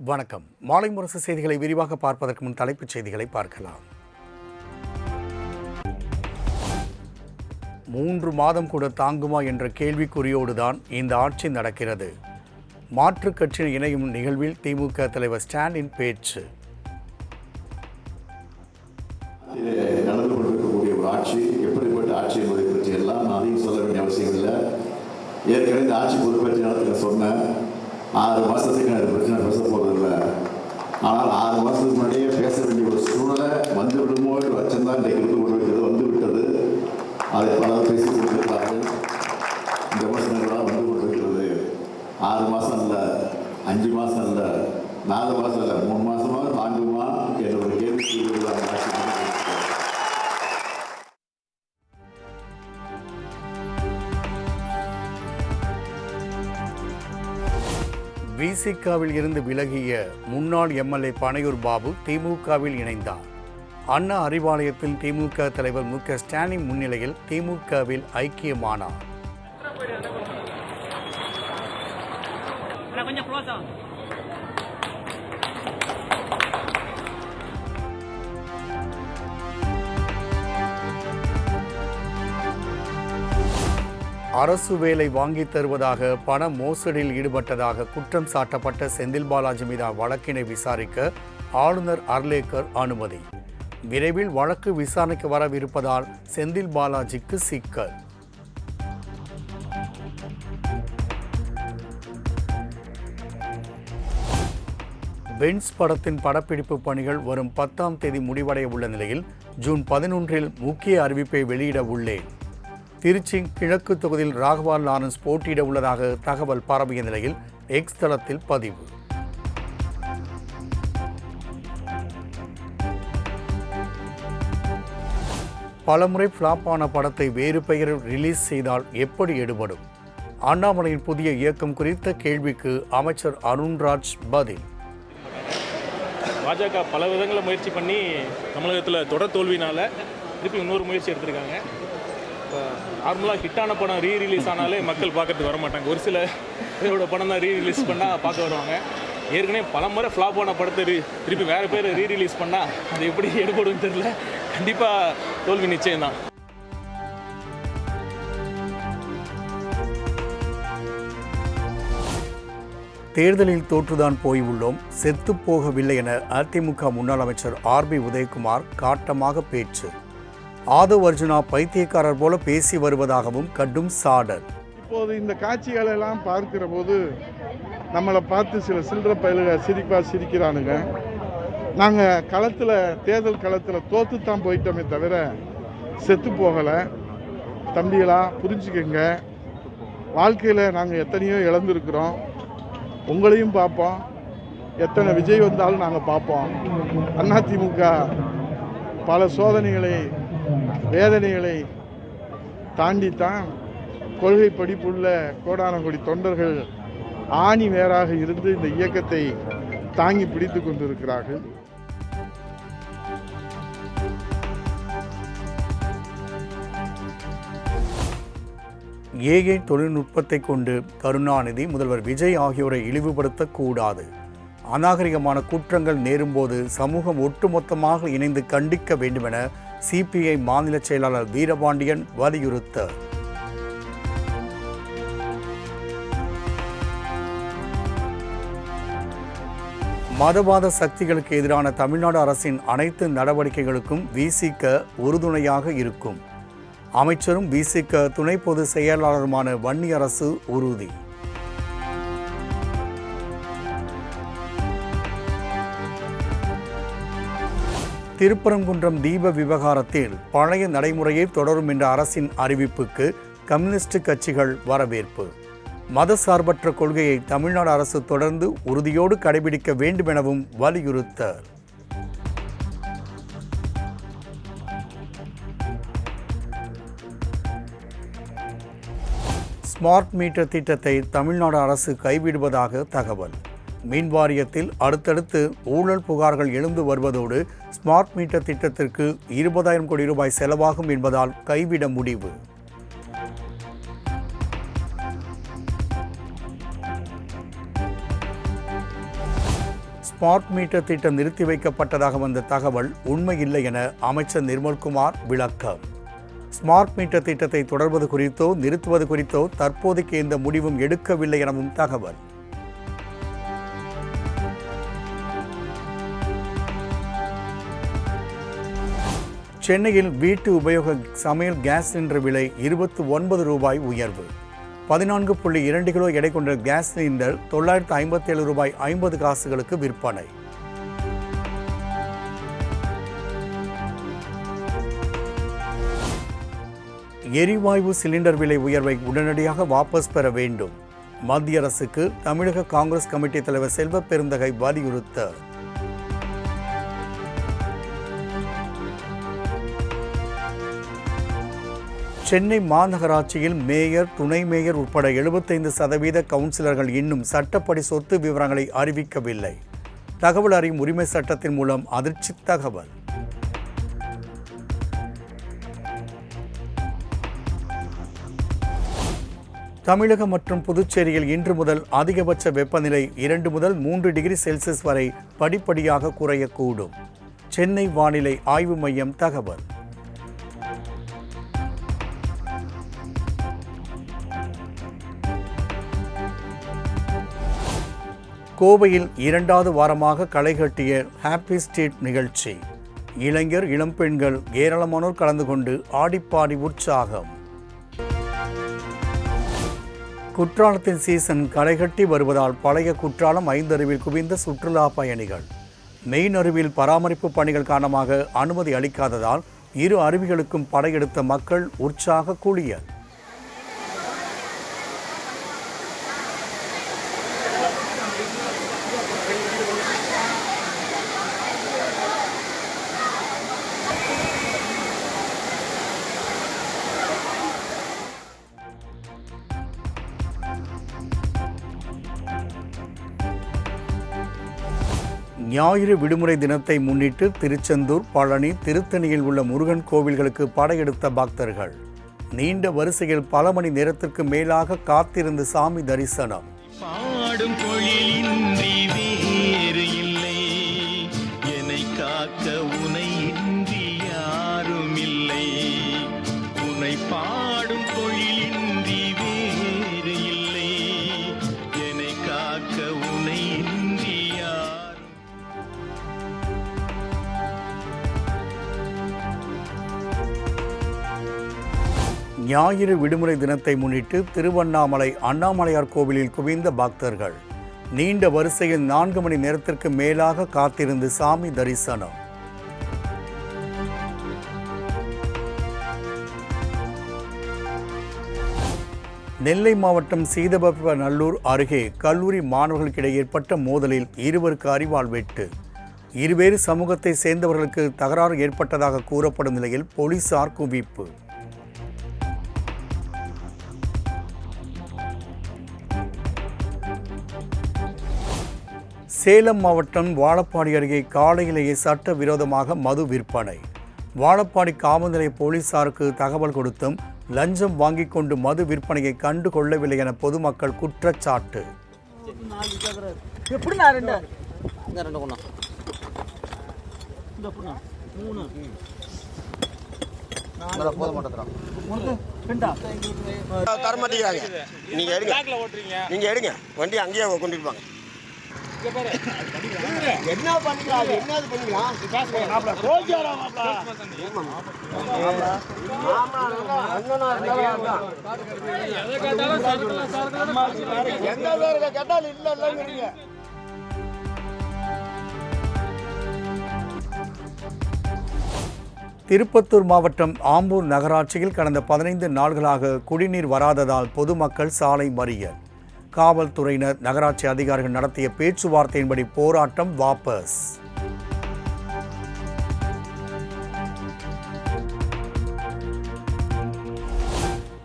வணக்கம். மாலை முரசு செய்திகளை விரிவாக பார்ப்பதற்கு முன் தலைப்புச் செய்திகளை பார்க்கலாம். 3 மாதம் கூட தாங்குமா என்ற கேள்விக்குறியோடுதான் இந்த ஆட்சி நடக்கிறது. மாற்றுக் கட்சியில் இணையும் நிகழ்வில் திமுக தலைவர் ஸ்டாலின் பேச்சு. நடந்து கொண்டிருக்கக்கூடிய ஒரு ஆட்சி எப்படிப்பட்ட ஆட்சி என்பதை பற்றி எல்லாம் நான் அதையும் சொல்ல வேண்டிய அவசியம் இல்லை. ஏற்கனவே இந்த ஆட்சி பொறுப்பேற்ற நேரத்தில் சொன்னேன், 6 மாதத்துக்கு நான் இதை பற்றி நான் பேச போவதில்லை. ஆனால் 6 மாதத்துக்கு முன்னாடியே பேச வேண்டிய ஒரு சூழ்நிலை வந்து விடுமோ என்ற அச்சம்தான் இன்றைக்கு இருந்து கொண்டிருக்கிறது. வந்து விட்டது. அதை பலர் பேசிக் கொண்டிருக்கிறார்கள். இந்த விமர்சனங்களாக வந்து கொண்டிருக்கிறது. 6 மாதம் இல்லை, 5 மாதம் இல்லை, 4 மாதம் இல்லை, 3 மாதமாக தாங்குமா என்ற ஒரு கேள்விக்கு ஆட்சி. விசிகாவில் இருந்து விலகிய முன்னாள் எம்எல்ஏ பனையூர் பாபு திமுகவில் இணைந்தார். அண்ணா அறிவாலயத்தில் திமுக தலைவர் மு.க. ஸ்டாலின் முன்னிலையில் திமுகவில் ஐக்கியமானார். அரசு வேலை வாங்கித் தருவதாக பண மோசடியில் ஈடுபட்டதாக குற்றம் சாட்டப்பட்ட செந்தில் பாலாஜி மீதான வழக்கினை விசாரிக்க ஆளுநர் அர்லேக்கர் அனுமதி. விரைவில் வழக்கு விசாரணைக்கு வரவிருப்பதால் செந்தில் பாலாஜிக்கு சிக்கல். பென்ஸ் படத்தின் படப்பிடிப்பு பணிகள் வரும் 10ஆம் தேதி முடிவடைய உள்ள நிலையில் ஜூன் 11இல் முக்கிய அறிவிப்பை வெளியிட உள்ளேன். திருச்சி கிழக்கு தொகுதியில் ராகவா லாரன்ஸ் போட்டியிட உள்ளதாக தகவல் பரவிய நிலையில் எக்ஸ் தளத்தில் பதிவு. பலமுறை ஃப்ளாப் ஆன படத்தை வேறு பெயரில் ரிலீஸ் செய்தால் எப்படி எடுபடும்? அண்ணாமலையின் புதிய இயக்கம் குறித்த கேள்விக்கு அமைச்சர் அருண்ராஜ் பதில். பாஜக பல விதங்களை முயற்சி பண்ணி தமிழகத்தில் தொடர் தோல்வினால திருப்பி இன்னொரு முயற்சி எடுத்திருக்காங்க. இப்போ நார்மலாக ஹிட்டான படம் ரீரிலீஸ் ஆனாலே மக்கள் பார்க்கறதுக்கு வர மாட்டாங்க. ஒரு சில பேரோட படம் தான் ரீரிலீஸ் பண்ணால் பார்க்க வருவாங்க. ஏற்கனவே பல முறை ஃப்ளாப் ஆன படத்தை திருப்பி வேறு பேர் ரீரிலீஸ் பண்ணால் அது எப்படி எடுபடுன்னு தெரியல. கண்டிப்பாக தோல்வி நிச்சயம்தான். தேர்தலில் தோற்றுதான் போய் உள்ளோம், செத்து போகவில்லை என அதிமுக முன்னாள் அமைச்சர் ஆர்.பி. உதயகுமார் காட்டமாக பேச்சு. ஆதவ் அர்ஜுனா பைத்தியக்காரர் போல பேசி வருவதாகவும் கடும் சாடல். இப்போது இந்த காட்சிகளை எல்லாம் பார்க்கிற போது நம்மளை பார்த்து சில சில்லற பயலுக சிரிக்கிறானுங்க. நாங்கள் தேர்தல் களத்தில் தோற்றுத்தான் போயிட்டோமே தவிர செத்து போகலை. தம்பிகளா புரிஞ்சுக்கங்க, வாழ்க்கையில் நாங்கள் எத்தனையோ இழந்திருக்கிறோம். உங்களையும் பார்ப்போம், எத்தனை விஜய் வந்தாலும் நாங்கள் பார்ப்போம். அதிமுக பல சோதனைகளை வேதனைகளை தாண்டித்தான் கொள்கை படிப்புள்ள கோடான கோடி தொண்டர்கள் ஆணி வேராக இருந்து இந்த இயக்கத்தை தாங்கி பிடித்து கொண்டிருக்கிறார்கள். ஏஐ தொழில்நுட்பத்தை கொண்டு கருணாநிதி, முதல்வர் விஜய் ஆகியோரை இழிவுபடுத்தக்கூடாது. அநாகரிகமான குற்றங்கள் நேரும்போது சமூகம் ஒட்டுமொத்தமாக இணைந்து கண்டிக்க வேண்டுமென சிபிஐ மாநில செயலாளர் வீரபாண்டியன் வலியுறுத்தார். மதவாத சக்திகளுக்கு எதிரான தமிழ்நாடு அரசின் அனைத்து நடவடிக்கைகளுக்கும் விசிக உறுதுணையாக இருக்கும். அமைச்சரும் விசிக துணை பொதுச் செயலாளருமான வன்னியரசு உறுதி. திருப்பரங்குன்றம் தீப விவகாரத்தில் பழைய நடைமுறையை தொடரும் என்ற அரசின் அறிவிப்புக்கு கம்யூனிஸ்ட் கட்சிகள் வரவேற்பு. மதசார்பற்ற கொள்கையை தமிழ்நாடு அரசு தொடர்ந்து உறுதியோடு கடைபிடிக்க வேண்டும் எனவும் வலியுறுத்தார். ஸ்மார்ட் மீட்டர் திட்டத்தை தமிழ்நாடு அரசு கைவிடுவதாக தகவல். மின் வாரியத்தில் அடுத்தடுத்து ஊழல் புகார்கள் எழுந்து வருவதோடு ஸ்மார்ட் மீட்டர் திட்டத்திற்கு 20,000 கோடி ரூபாய் செலவாகும் என்பதால் கைவிட முடிவு. ஸ்மார்ட் மீட்டர் திட்டம் நிறுத்தி வைக்கப்பட்டதாக வந்த தகவல் உண்மையில்லை என அமைச்சர் நிர்மல்குமார் விளக்கம். ஸ்மார்ட் மீட்டர் திட்டத்தை தொடர்வது குறித்தோ நிறுத்துவது குறித்தோ தற்போதைக்கு எந்த முடிவும் எடுக்கவில்லை எனவும் தகவல். சென்னையில் வீட்டு உபயோக சமையல் கேஸ் சிலிண்டர் விலை 29 ரூபாய் உயர்வு. 14.2 கிலோ எடை கொண்ட கேஸ் சிலிண்டர் 957 ரூபாய் 50 காசுகளுக்கு விற்பனை. எரிவாயு சிலிண்டர் விலை உயர்வை உடனடியாக வாபஸ் பெற வேண்டும். மத்திய அரசுக்கு தமிழக காங்கிரஸ் கமிட்டி தலைவர் செல்வ பெருந்தகை வலியுறுத்தல். சென்னை மாநகராட்சியில் மேயர், துணை மேயர் உட்பட 75% கவுன்சிலர்கள் இன்னும் சட்டப்படி சொத்து விவரங்களை அறிவிக்கவில்லை. தகவல் அறியும் உரிமை சட்டத்தின் மூலம் அதிர்ச்சி தகவல். தமிழகம் மற்றும் புதுச்சேரியில் இன்று முதல் அதிகபட்ச வெப்பநிலை 2 முதல் 3 டிகிரி செல்சியஸ் வரை படிப்படியாக குறையக்கூடும். சென்னை வானிலை ஆய்வு மையம் தகவல். கோவையில் 2வது வாரமாக களைகட்டிய ஹாப்பி ஸ்ட்ரீட் நிகழ்ச்சி. இளைஞர், இளம்பெண்கள் ஏராளமானோர் கலந்து கொண்டு ஆடிப்பாடி உற்சாகம். குற்றாலத்தின் சீசன் களைகட்டி வருவதால் பழைய குற்றாலம் 5 அருவியில் குவிந்த சுற்றுலா பயணிகள். மெயின் அருவியில் பராமரிப்பு பணிகள் காரணமாக அனுமதி அளிக்காததால் 2 அருவிகளுக்கும் படையெடுத்த மக்கள் உற்சாக குளியல். ஞாயிறு விடுமுறை தினத்தை முன்னிட்டு திருச்செந்தூர், பழனி, திருத்தணியில் உள்ள முருகன் கோவில்களுக்கு படையெடுத்த பக்தர்கள். நீண்ட வரிசையில் பல மணி நேரத்திற்கு மேலாக காத்திருந்து சாமி தரிசனம். பாடும் பொழிலின்றி வேறு இல்லை, என்னை காக்க உனை இன்றி யாரும் இல்லை. உன்னை பாடும் பொழிலின்றி வேறு இல்லை, என்னை காக்க உனை இன்றி யாரும். ஞாயிறு விடுமுறை தினத்தை முன்னிட்டு திருவண்ணாமலை அண்ணாமலையார் கோவிலில் குவிந்த பக்தர்கள். நீண்ட வரிசையில் 4 மணி நேரத்திற்கு மேலாக காத்திருந்து சாமி தரிசனம். நெல்லை மாவட்டம் சீதப்பநல்லூர் அருகே கல்லூரி மாணவர்களுக்கிடையே ஏற்பட்ட மோதலில் 2 அரிவாள் வெட்டு. இருவேறு சமூகத்தை சேர்ந்தவர்களுக்கு தகராறு ஏற்பட்டதாக கூறப்படும் நிலையில் போலீசார் குவிப்பு. சேலம் மாவட்டம் வாழப்பாடி அருகே காலையிலேயே சட்டவிரோதமாக மது விற்பனை. வாழப்பாடி காவல் நிலைய போலீசாருக்கு தகவல் கொடுத்தும் லஞ்சம் வாங்கிக் கொண்டு மது விற்பனையை கண்டு கொள்ளவில்லை என பொதுமக்கள் குற்றச்சாட்டு. நீங்க எடுங்க வண்டி அங்கேயே கொண்டு போங்க. என்ன பண்ணிக்கலாம், என்ன பண்ணிக்கலாம். திருப்பத்தூர் மாவட்டம் ஆம்பூர் நகராட்சியில் கடந்த 15 நாட்களாக குடிநீர் வராததால் பொதுமக்கள் சாலை மறியல். காவல்துறையினர், நகராட்சி அதிகாரிகள் நடத்திய பேச்சுவார்த்தையின்படி போராட்டம் வாபஸ்.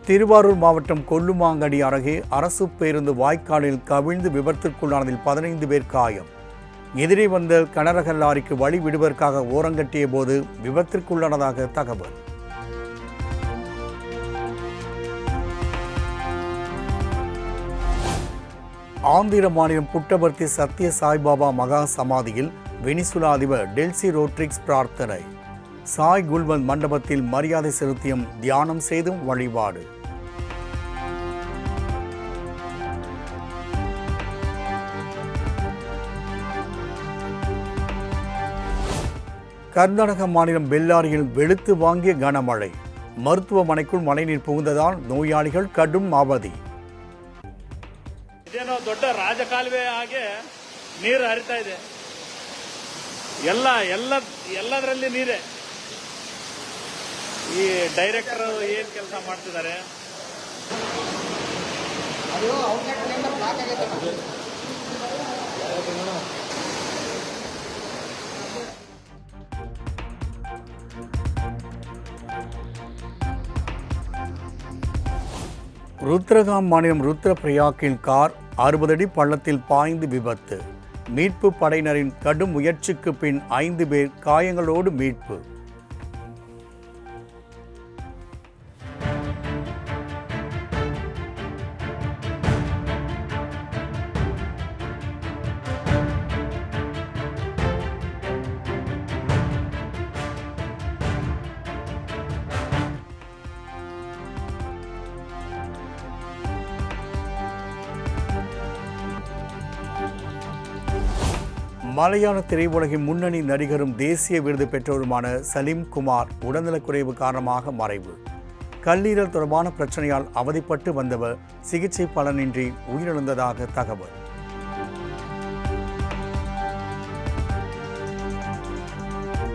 திருவாரூர் மாவட்டம் கொல்லுமாங்கடி அருகே அரசு பேருந்து வாய்க்காலில் கவிழ்ந்து விபத்திற்குள்ளானதில் 15 பேர் காயம். எதிரே வந்த கனரக லாரிக்கு வழி விடுவதற்காக ஓரங்கட்டிய போது விபத்திற்குள்ளானதாக தகவல். ஆந்திர மாநிலம் புட்டபர்த்தி சத்ய சாய்பாபா மகா சமாதியில் வெனிசுலா அதிபர் டெல்சி ரோட்ரிக்ஸ் பிரார்த்தனை. சாய் குல்வந்த் மண்டபத்தில் மரியாதை செலுத்தியும் தியானம் செய்தும் வழிபாடு. கர்நாடக மாநிலம் பெல்லாரியில் வெளுத்து வாங்கிய கனமழை. மருத்துவமனைக்குள் மழைநீர் புகுந்ததால் நோயாளிகள் கடும் அவதி. ಇದೇನೋ ದೊಡ್ಡ ರಾಜಕಾಲುವೆ ಹಾಗೆ ನೀರು ಹರಿತಾ ಇದೆ. ಎಲ್ಲದರಲ್ಲಿ ನೀರೇ. ಈ ಡೈರೆಕ್ಟರ್ ಏನ್ ಕೆಲಸ ಮಾಡ್ತಿದ್ದಾರೆ? ருத்ரகாம் மாநிலம் ருத்ரபிரயாக்கில் கார் 60 அடி பள்ளத்தில் பாய்ந்து விபத்து. மீட்பு படையினரின் கடும் முயற்சிக்கு பின் 5 பேர் காயங்களோடு மீட்பு. மலையாள திரையுலகின் முன்னணி நடிகரும் தேசிய விருது பெற்றவருமான சலீம் குமார் உடல்நலக்குறைவு காரணமாக மறைவு. கல்லீரல் தொடர்பான பிரச்சனையால் அவதிப்பட்டு வந்தவர் சிகிச்சை பலனின்றி உயிரிழந்ததாக தகவல்.